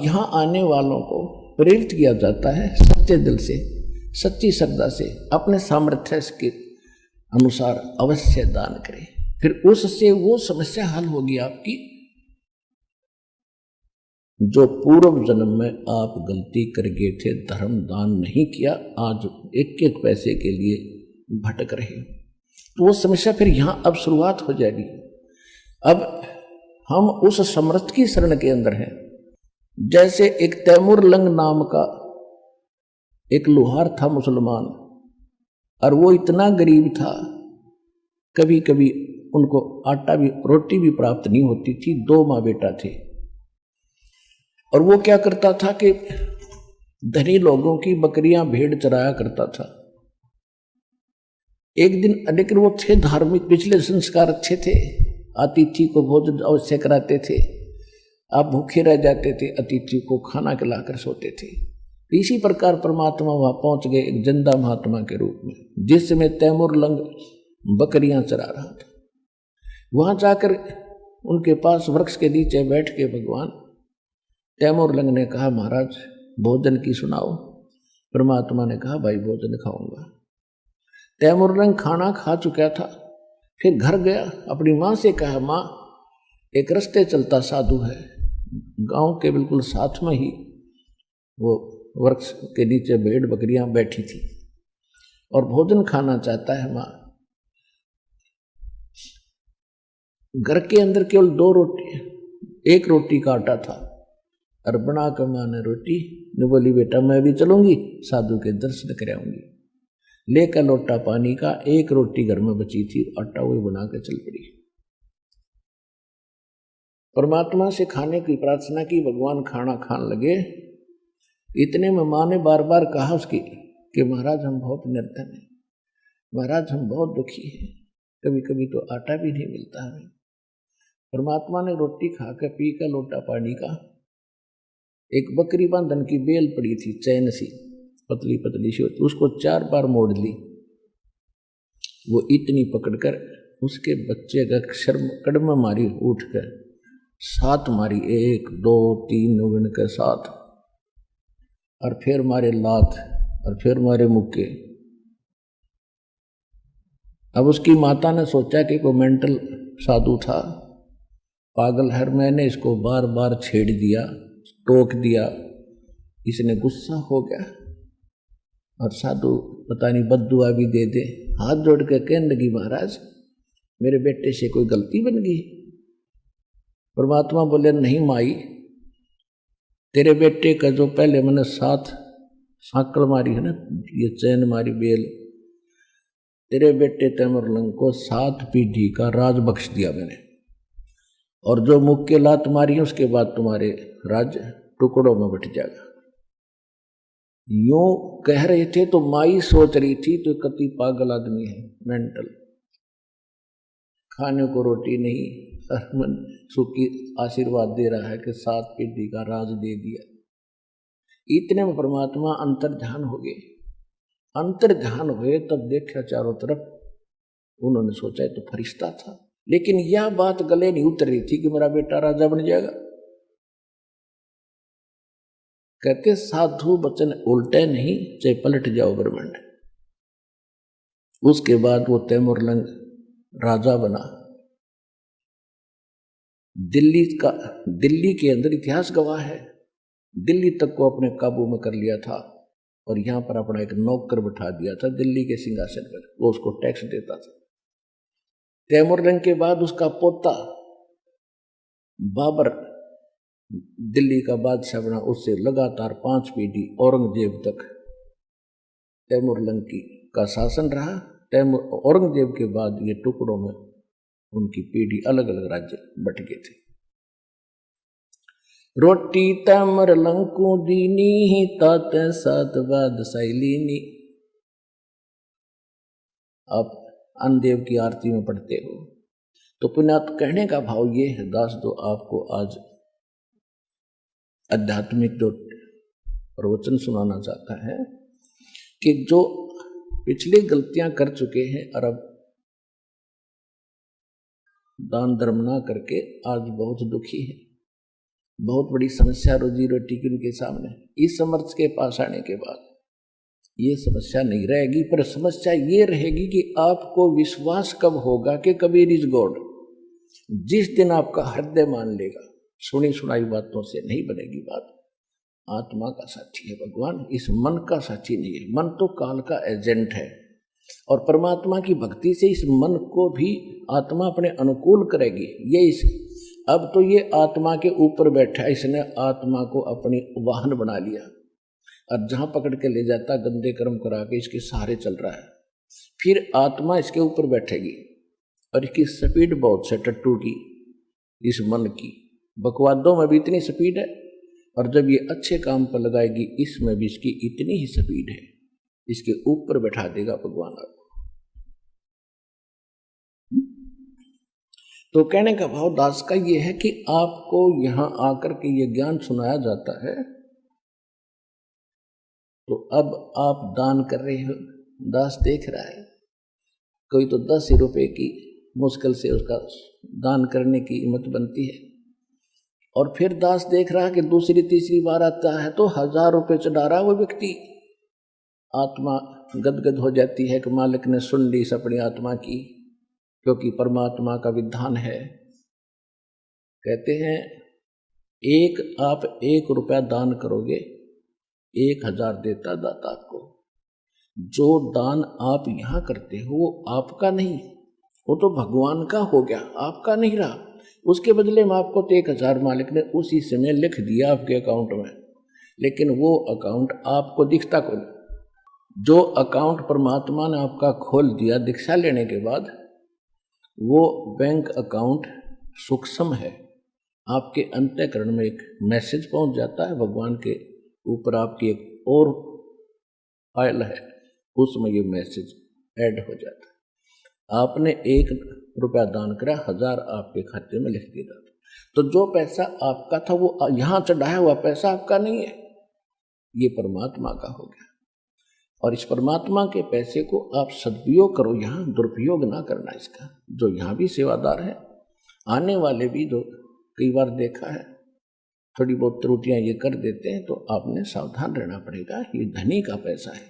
यहाँ आने वालों को प्रेरित किया जाता है सच्चे दिल से, सच्ची श्रद्धा से, अपने सामर्थ्य के अनुसार अवश्य दान करें। फिर उससे वो समस्या हल होगी आपकी जो पूर्व जन्म में आप गलती कर गए थे, धर्म दान नहीं किया, आज एक एक पैसे के लिए भटक रहे हो, तो वो समस्या फिर यहाँ अब शुरुआत हो जाएगी। अब हम उस समर्थ की शरण के अंदर हैं। जैसे एक तैमूर लंग नाम का एक लोहार था मुसलमान, और वो इतना गरीब था, कभी कभी उनको आटा भी रोटी भी प्राप्त नहीं होती थी। 2 माँ बेटा थे, और वो क्या करता था कि धनी लोगों की बकरियां भेड़ चराया करता था। एक दिन लेकिन वो थे धार्मिक, पिछले संस्कार अच्छे थे, अतिथि को भोजन अवश्य कराते थे, आप भूखे रह जाते थे, अतिथि को खाना खिलाकर सोते थे। इसी प्रकार परमात्मा वहां पहुंच गए एक जिंदा महात्मा के रूप में, जिसमें तैमूर लंग बकरियां चरा रहा था। वहां जाकर उनके पास वृक्ष के नीचे बैठ के भगवान तैमूर लंग ने कहा, महाराज भोजन की सुनाओ। परमात्मा ने कहा, भाई भोजन खाऊंगा। तैमूर लंग खाना खा चुका था, फिर घर गया, अपनी माँ से कहा, माँ एक रास्ते चलता साधु है, गांव के बिल्कुल साथ में ही वो वृक्ष के नीचे भेड़ बकरियां बैठी थी और भोजन खाना चाहता है। माँ घर के अंदर केवल 2 रोटी, 1 रोटी का आटा था, और बना कर माँ ने रोटी ने बोली, बेटा मैं भी चलूंगी, साधु के दर्शन कराऊंगी। लेकर लोटा पानी का, 1 रोटी घर में बची थी, आटा वही बना के चल पड़ी। परमात्मा से खाने की प्रार्थना की, भगवान खाना खाने लगे। इतने में माँ ने बार बार कहा उसकी कि महाराज हम बहुत निर्धन हैं, महाराज हम बहुत दुखी हैं, कभी कभी तो आटा भी नहीं मिलता हमें। परमात्मा ने रोटी खा के पी का लोटा पानी का, एक बकरी बांधन की बेल पड़ी थी, चैन सी पतली पतली सी होती, उसको 4 बार मोड़ ली। वो इतनी पकड़कर उसके बच्चे का शर्म कड़म मारी, उठ कर 7 मारी, 1 2 3 उगन के 7, और फिर मारे लात, और फिर मारे मुक्के। अब उसकी माता ने सोचा कि कोई मेंटल साधु था, पागल है, मैंने इसको बार बार छेड़ दिया, टोक दिया, इसने गुस्सा हो गया, और साधु पता नहीं बद्दुआ भी दे दे। हाथ जोड़ के कहने लगी, महाराज मेरे बेटे से कोई गलती बन गई। परमात्मा बोले, नहीं माई, तेरे बेटे का जो पहले मैंने 7 सांकल मारी है ना, ये चैन मारी बेल, तेरे बेटे तैमूर लंग को 7 पीढ़ी का राज बख्श दिया मैंने, और जो मुख के लात मारी है उसके बाद तुम्हारे राज्य टुकड़ों में बट जाएगा। यूं कह रहे थे तो माई सोच रही थी तो कति पागल आदमी है, मेंटल, खाने को रोटी नहीं, मन सुखी आशीर्वाद दे रहा है कि 7 पीढ़ी का राज दे दिया। इतने में परमात्मा अंतर्ध्यान हो गए। अंतर्ध्यान हुए तब देखा चारों तरफ, उन्होंने सोचा तो फरिश्ता था, लेकिन यह बात गले नहीं उतर रही थी कि मेरा बेटा राजा बन जाएगा। कहते साधु वचन उल्टे नहीं, चाहे पलट जाओ ब्रह्मांड। उसके बाद वो तैमूर लंग राजा बना। दिल्ली के अंदर इतिहास गवाह है, दिल्ली तक को अपने काबू में कर लिया था, और यहां पर अपना एक नौकर बिठा दिया था दिल्ली के सिंहासन पर, वो उसको टैक्स देता था। तैमूर लंग के बाद उसका पोता बाबर दिल्ली का बादशाह बना, उससे लगातार 5 पीढ़ी औरंगजेब तक तैमूर लंग का शासन रहा। औरंगजेब के बाद ये टुकड़ों में उनकी पीढ़ी अलग अलग राज्य बट गए थे। रोटी तैमूर लंग को दीनी, ताते 7 बादशाही लीनी। आप अन्नदेव की आरती में पढ़ते हो तो पुण्यात कहने का भाव ये है, दास जो आपको आज आध्यात्मिक जो प्रवचन सुनाना चाहता है कि जो पिछली गलतियां कर चुके हैं और अब दान धर्म ना करके आज बहुत दुखी है, बहुत बड़ी समस्या रोजी रोटी की उनके सामने। इस समर्थ के पास आने के बाद ये समस्या नहीं रहेगी, पर समस्या ये रहेगी कि आपको विश्वास कब होगा कि कबीर इज गॉड। जिस दिन आपका हृदय मान लेगा, सुनी सुनाई बातों से नहीं बनेगी बात। आत्मा का साथी है भगवान, इस मन का साथी नहीं है। मन तो काल का एजेंट है, और परमात्मा की भक्ति से इस मन को भी आत्मा अपने अनुकूल करेगी। ये इस अब तो ये आत्मा के ऊपर बैठा है, इसने आत्मा को अपनी वाहन बना लिया, और जहां पकड़ के ले जाता गंदे कर्म करा के इसके सहारे चल रहा है। फिर आत्मा इसके ऊपर बैठेगी, और इसकी स्पीड बहुत है टट्टू की, इस मन की। बकवादों में भी इतनी स्पीड है, और जब ये अच्छे काम पर लगाएगी इसमें भी इसकी इतनी ही स्पीड है। इसके ऊपर बैठा देगा भगवान आपको। तो कहने का भाव दास का ये है कि आपको यहां आकर के ये ज्ञान सुनाया जाता है, तो अब आप दान कर रहे हो। दास देख रहा है, कोई तो 10 रुपए की मुश्किल से उसका दान करने की हिम्मत बनती है, और फिर दास देख रहा है कि दूसरी तीसरी बार आता है तो 1000 रुपये चढ़ा रहा वो व्यक्ति। आत्मा गदगद हो जाती है कि मालिक ने सुन ली इस अपनी आत्मा की, क्योंकि परमात्मा का विधान है। कहते हैं आप 1 रुपया दान करोगे, 1000 देता दाता आपको। जो दान आप यहाँ करते हो वो आपका नहीं, वो तो भगवान का हो गया, आपका नहीं रहा। उसके बदले में आपको तो 1000 मालिक ने उसी समय लिख दिया आपके अकाउंट में, लेकिन वो अकाउंट आपको दिखता कोई। जो अकाउंट परमात्मा ने आपका खोल दिया दीक्षा लेने के बाद, वो बैंक अकाउंट सूक्ष्म है। आपके अंतःकरण में एक मैसेज पहुंच जाता है, भगवान के ऊपर आपकी एक और फाइल है, उसमें ये मैसेज ऐड हो जाता है। आपने 1 रुपया दान करा, 1000 आपके खाते में लिख दिया। तो जो पैसा आपका था वो यहाँ चढ़ाया हुआ पैसा आपका नहीं है, ये परमात्मा का हो गया। और इस परमात्मा के पैसे को आप सदुपयोग करो, यहाँ दुरुपयोग ना करना इसका। जो यहाँ भी सेवादार है, आने वाले भी जो कई बार देखा है थोड़ी बहुत त्रुटियां ये कर देते हैं, तो आपने सावधान रहना पड़ेगा। ये धनी का पैसा है,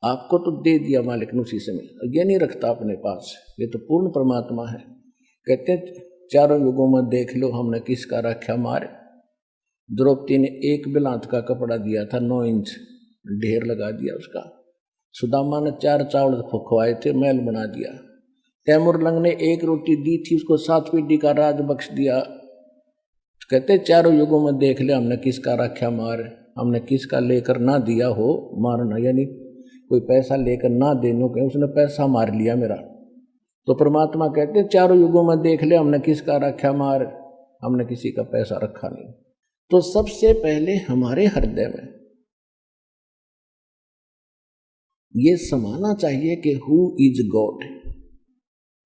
आपको तो दे दिया मालिक ने उसी समय, ये नहीं रखता अपने पास, ये तो पूर्ण परमात्मा है। कहते हैं 4 युगों में देख लो हमने किसका रखा मार। द्रौपदी ने 1 बिलांत का कपड़ा दिया था, 9 इंच ढेर लगा दिया उसका। सुदामा ने 4 चावल खुखवाए थे, महल बना दिया। तैमूर लंग ने 1 रोटी दी थी, उसको 7 पीढ़ी का राज बख्श दिया। कहते 4 युगों में देख ले हमने किसका रखा मार, हमने किसका लेकर ना दिया हो मारना, यानी कोई पैसा लेकर ना देने के उसने पैसा मार लिया मेरा। तो परमात्मा कहते 4 युगों में देख ले हमने किसका रखा मार, हमने किसी का पैसा रखा नहीं। तो सबसे पहले हमारे हृदय में ये समाना चाहिए कि हु इज गॉड,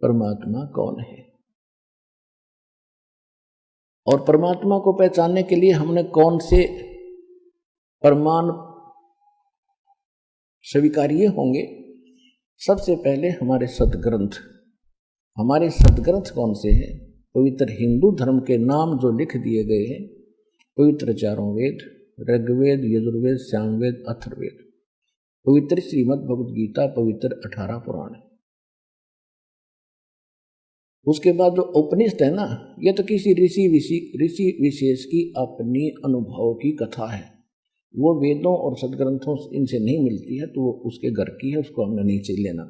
परमात्मा कौन है। और परमात्मा को पहचानने के लिए हमने कौन से प्रमाण स्वीकार्य होंगे। सबसे पहले हमारे सदग्रंथ। हमारे सदग्रंथ कौन से हैं? पवित्र हिंदू धर्म के नाम जो लिख दिए गए हैं, पवित्र 4 वेद, ऋग्वेद, यजुर्वेद, सामवेद, अथर्ववेद, पवित्र श्रीमद् भगवद गीता, पवित्र 18 पुराण। उसके बाद जो उपनिषद है ना, ये तो किसी ऋषि विशेष की अपनी अनुभव की कथा है। वो वेदों और सदग्रंथों इनसे नहीं मिलती है, तो वो उसके घर की है, उसको हमने नीचे लेना।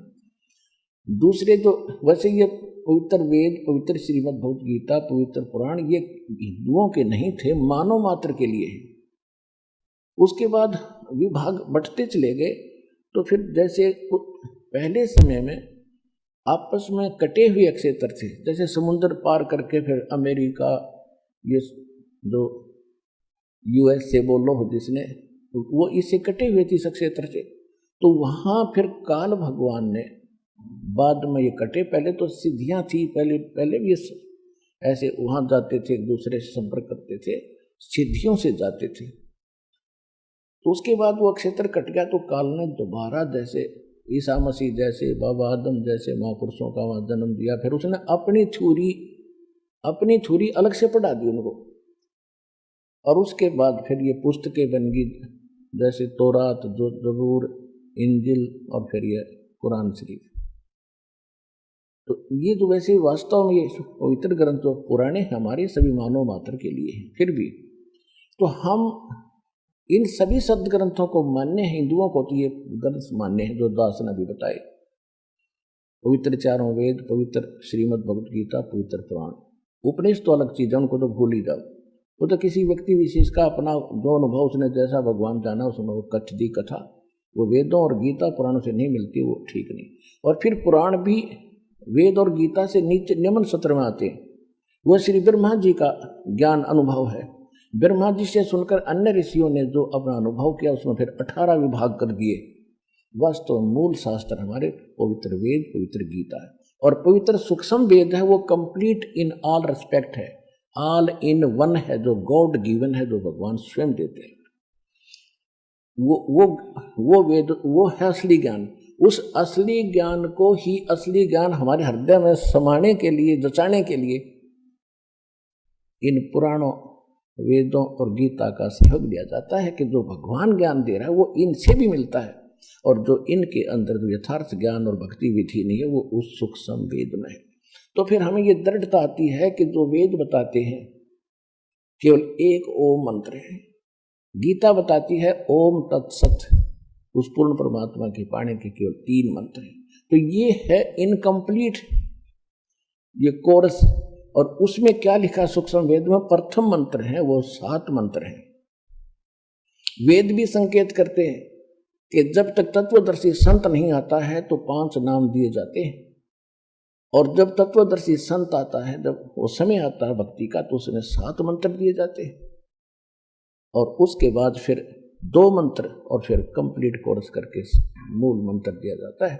दूसरे जो वैसे ये पवित्र वेद, पवित्र श्रीमद् भगवद गीता, पवित्र पुराण, ये हिंदुओं के नहीं थे, मानव मात्र के लिए है। उसके बाद विभाग बढ़ते चले गए। तो फिर जैसे पहले समय में आपस में कटे हुए क्षेत्र थे, जैसे समुद्र पार करके फिर अमेरिका, ये जो US से बोलो हो जिसने, वो इससे कटे हुए थी क्षेत्र से। तो वहाँ फिर काल भगवान ने बाद में ये कटे, पहले तो सिद्धियाँ थी, पहले भी ऐसे वहाँ जाते थे, एक दूसरे से संपर्क करते थे, सिद्धियों से जाते थे। तो उसके बाद वो क्षेत्र कट गया, तो काल ने दोबारा जैसे ईसा मसीह जैसे, बाबा आदम जैसे महापुरुषों का वहाँ जन्म दिया। फिर उसने अपनी छुरी अलग से पढ़ा दी उनको, और उसके बाद फिर ये पुस्तकें बन गई, जैसे तौरात, जबूर, इंजिल और फिर ये कुरान शरीफ। तो ये तो वैसे वास्तव में ये पवित्र ग्रंथ जो पुराने हमारे सभी मानव मात्र के लिए हैं, फिर भी तो हम इन सभी सदग्रंथों को मान्य हैं। हिंदुओं को तो ये ग्रंथ मान्य है जो दास ने अभी बताए, पवित्र चारों वेद, पवित्र श्रीमद् भगवत गीता, पवित्र पुराण। उपनिषद तो अलग चीज है, उनको तो भूल ही जाओ। वो तो किसी व्यक्ति विशेष का अपना जो अनुभव, उसने जैसा भगवान जाना उसने वो कथ दी कथा, वो वेदों और गीता पुराणों से नहीं मिलती, वो ठीक नहीं। और फिर पुराण भी वेद और गीता से नीचे निम्न सत्र में आते हैं। वो श्री ब्रह्मा जी का ज्ञान अनुभव है। ब्रह्मा जी से सुनकर अन्य ऋषियों ने जो अपना अनुभव किया उसमें फिर 18 विभाग कर दिए। वास्तव मूल शास्त्र हमारे पवित्र वेद, पवित्र गीता है। और पवित्र सूक्ष्म वेद है, वो कंप्लीट इन ऑल रिस्पेक्ट है, ऑल इन वन है, जो गॉड गिवन है, जो भगवान स्वयं देते हैं। वो वेद, वो है असली ज्ञान। उस असली ज्ञान को ही असली ज्ञान हमारे हृदय में समाने के लिए, जचाने के लिए इन पुराणों, वेदों और गीता का सहयोग दिया जाता है कि जो भगवान ज्ञान दे रहा है वो इनसे भी मिलता है, और जो इनके अंदर जो यथार्थ ज्ञान और भक्ति विधि नहीं है वो उस सूक्ष्म वेद में है। तो फिर हमें ये दृढ़ता आती है कि जो वेद बताते हैं केवल एक ओम मंत्र है, गीता बताती है ओम तत्सत, उस पूर्ण परमात्मा की पाने के केवल 3 मंत्र हैं। तो ये है इनकम्प्लीट ये कोर्स। और उसमें क्या लिखा सूक्ष्म वेद में? प्रथम मंत्र है वो 7 मंत्र हैं। वेद भी संकेत करते हैं कि जब तक तत्वदर्शी संत नहीं आता है तो 5 नाम दिए जाते हैं, और जब तत्वदर्शी संत आता है, जब वो समय आता है भक्ति का, तो उसमें 7 मंत्र दिए जाते हैं। और उसके बाद फिर 2 मंत्र और फिर कंप्लीट कोर्स करके मूल मंत्र दिया जाता है।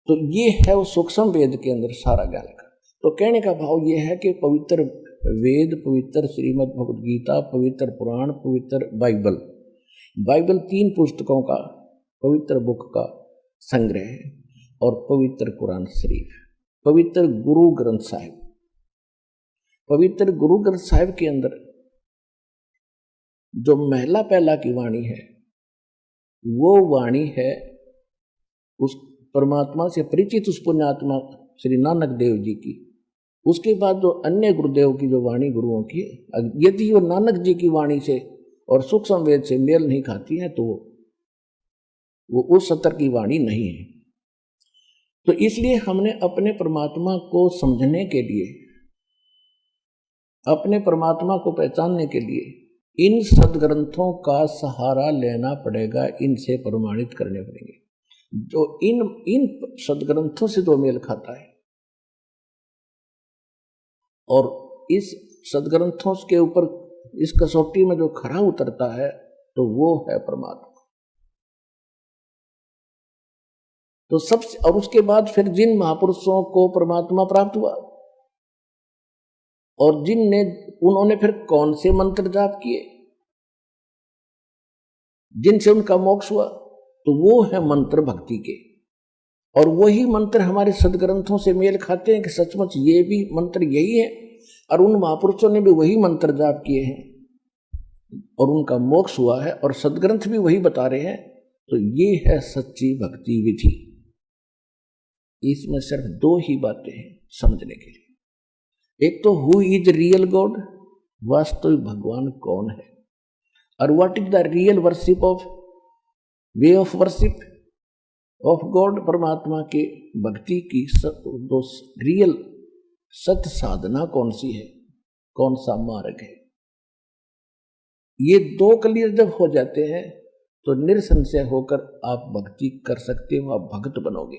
तो ये है वो सूक्ष्म वेद के अंदर सारा ज्ञान का। तो कहने का भाव ये है कि पवित्र वेद, पवित्र श्रीमद् भगवत गीता, पवित्र पुराण, पवित्र बाइबल 3 पुस्तकों का पवित्र बुक का संग्रह है, और पवित्र कुरान शरीफ, पवित्र गुरु ग्रंथ साहिब। पवित्र गुरु ग्रंथ साहिब के अंदर जो महला पहला की वाणी है, वो वाणी है उस परमात्मा से परिचित उस पुण्यात्मा श्री नानक देव जी की। उसके बाद जो अन्य गुरुदेव की जो वाणी गुरुओं की, यदि वो नानक जी की वाणी से और सूक्ष्म वेद से मेल नहीं खाती है तो वो उस सत्र की वाणी नहीं है। तो इसलिए हमने अपने परमात्मा को समझने के लिए, अपने परमात्मा को पहचानने के लिए इन सदग्रंथों का सहारा लेना पड़ेगा, इनसे प्रमाणित करने पड़ेंगे। जो इन सदग्रंथों से जो मेल खाता है और इस सदग्रंथों के ऊपर इस कसौटी में जो खरा उतरता है तो वो है परमात्मा। तो सबसे, और उसके बाद फिर जिन महापुरुषों को परमात्मा प्राप्त हुआ और उन्होंने फिर कौन से मंत्र जाप किए जिनसे उनका मोक्ष हुआ, तो वो है मंत्र भक्ति के। और वही मंत्र हमारे सदग्रंथों से मेल खाते हैं कि सचमुच ये भी मंत्र यही है, और उन महापुरुषों ने भी वही मंत्र जाप किए हैं और उनका मोक्ष हुआ है, और सदग्रंथ भी वही बता रहे हैं। तो ये है सच्ची भक्ति विधि। इसमें सिर्फ 2 ही बातें हैं समझने के लिए। एक तो हु इज रियल गॉड, वास्तविक भगवान कौन है, और what is the real worship of way of worship of God, परमात्मा के भक्ति की दो रियल सत्य साधना कौन सी है, कौन सा मार्ग है। ये 2 क्लियर जब हो जाते हैं तो निरसंशय होकर आप भक्ति कर सकते हो, आप भक्त बनोगे।